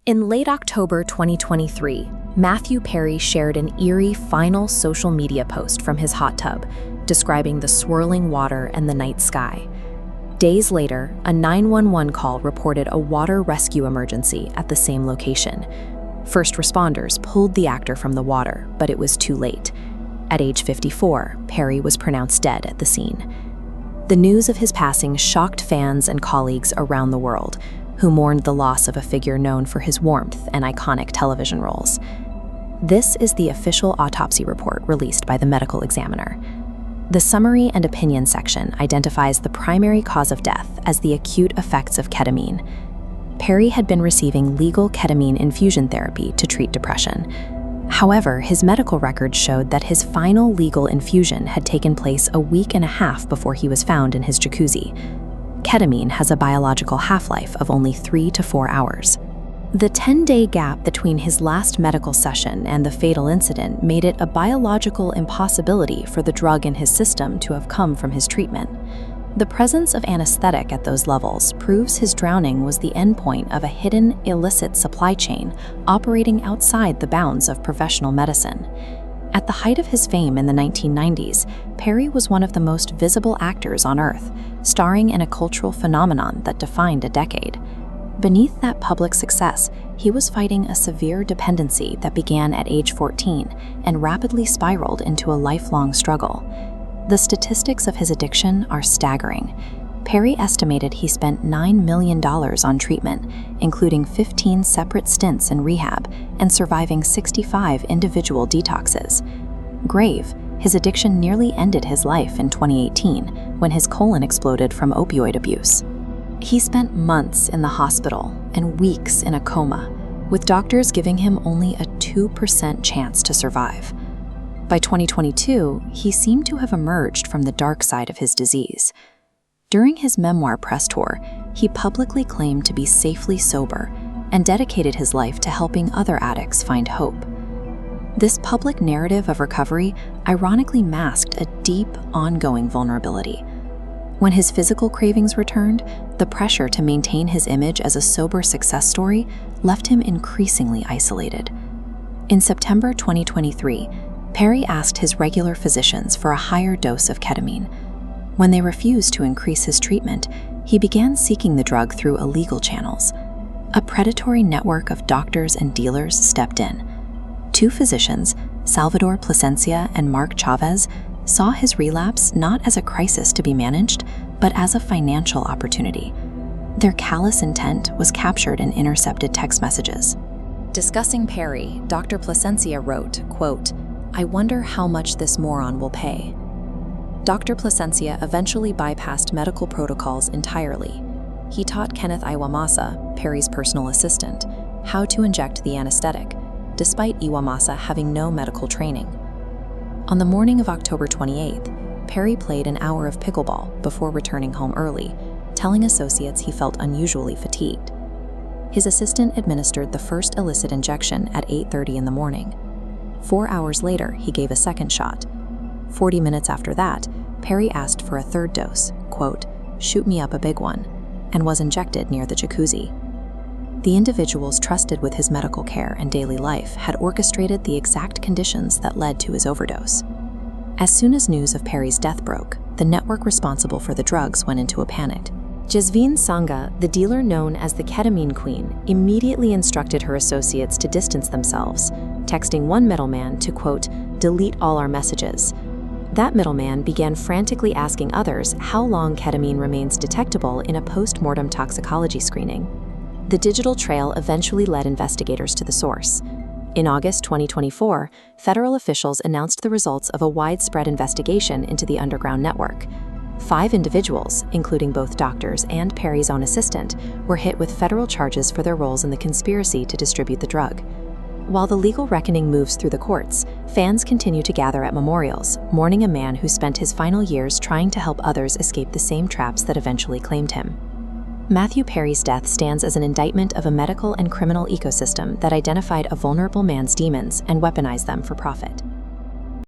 In late October 2023, Matthew Perry shared an eerie final social media post from his hot tub, describing the swirling water and the night sky. Days later, a 911 call reported a water rescue emergency at the same location. First responders pulled the actor from the water, but it was too late. At age 54, Perry was pronounced dead at the scene. The news of his passing shocked fans and colleagues around the world, who mourned the loss of a figure known for his warmth and iconic television roles. This is the official autopsy report released by the medical examiner. The summary and opinion section identifies the primary cause of death as the acute effects of ketamine. Perry had been receiving legal ketamine infusion therapy to treat depression. However, his medical records showed that his final legal infusion had taken place a week and a half before he was found in his jacuzzi. Ketamine has a biological half-life of only 3 to 4 hours. The 10-day gap between his last medical session and the fatal incident made it a biological impossibility for the drug in his system to have come from his treatment. The presence of anesthetic at those levels proves his drowning was the endpoint of a hidden, illicit supply chain operating outside the bounds of professional medicine. At the height of his fame in the 1990s, Perry was one of the most visible actors on Earth, starring in a cultural phenomenon that defined a decade. Beneath that public success, he was fighting a severe dependency that began at age 14 and rapidly spiraled into a lifelong struggle. The statistics of his addiction are staggering. Perry estimated he spent $9 million on treatment, including 15 separate stints in rehab and surviving 65 individual detoxes. Grave, his addiction nearly ended his life in 2018 when his colon exploded from opioid abuse. He spent months in the hospital and weeks in a coma, with doctors giving him only a 2% chance to survive. By 2022, he seemed to have emerged from the dark side of his disease. During his memoir press tour, he publicly claimed to be safely sober and dedicated his life to helping other addicts find hope. This public narrative of recovery ironically masked a deep, ongoing vulnerability. When his physical cravings returned, the pressure to maintain his image as a sober success story left him increasingly isolated. In September 2023, Perry asked his regular physicians for a higher dose of ketamine. When they refused to increase his treatment, he began seeking the drug through illegal channels. A predatory network of doctors and dealers stepped in. 2 physicians, Salvador Plasencia and Mark Chavez, saw his relapse not as a crisis to be managed, but as a financial opportunity. Their callous intent was captured in intercepted text messages. Discussing Perry, Dr. Plasencia wrote, quote, "I wonder how much this moron will pay." Dr. Plasencia eventually bypassed medical protocols entirely. He taught Kenneth Iwamasa, Perry's personal assistant, how to inject the anesthetic, despite Iwamasa having no medical training. On the morning of October 28th, Perry played an hour of pickleball before returning home early, telling associates he felt unusually fatigued. His assistant administered the first illicit injection at 8:30 in the morning. 4 hours later, he gave a second shot. 40 minutes after that, Perry asked for a third dose, quote, "Shoot me up a big one," and was injected near the jacuzzi. The individuals trusted with his medical care and daily life had orchestrated the exact conditions that led to his overdose. As soon as news of Perry's death broke, the network responsible for the drugs went into a panic. Jasveen Sangha, the dealer known as the Ketamine Queen, immediately instructed her associates to distance themselves, texting one middleman to, quote, "delete all our messages." That middleman began frantically asking others how long ketamine remains detectable in a post-mortem toxicology screening. The digital trail eventually led investigators to the source. In August 2024, federal officials announced the results of a widespread investigation into the underground network. 5 individuals, including both doctors and Perry's own assistant, were hit with federal charges for their roles in the conspiracy to distribute the drug. While the legal reckoning moves through the courts, fans continue to gather at memorials, mourning a man who spent his final years trying to help others escape the same traps that eventually claimed him. Matthew Perry's death stands as an indictment of a medical and criminal ecosystem that identified a vulnerable man's demons and weaponized them for profit.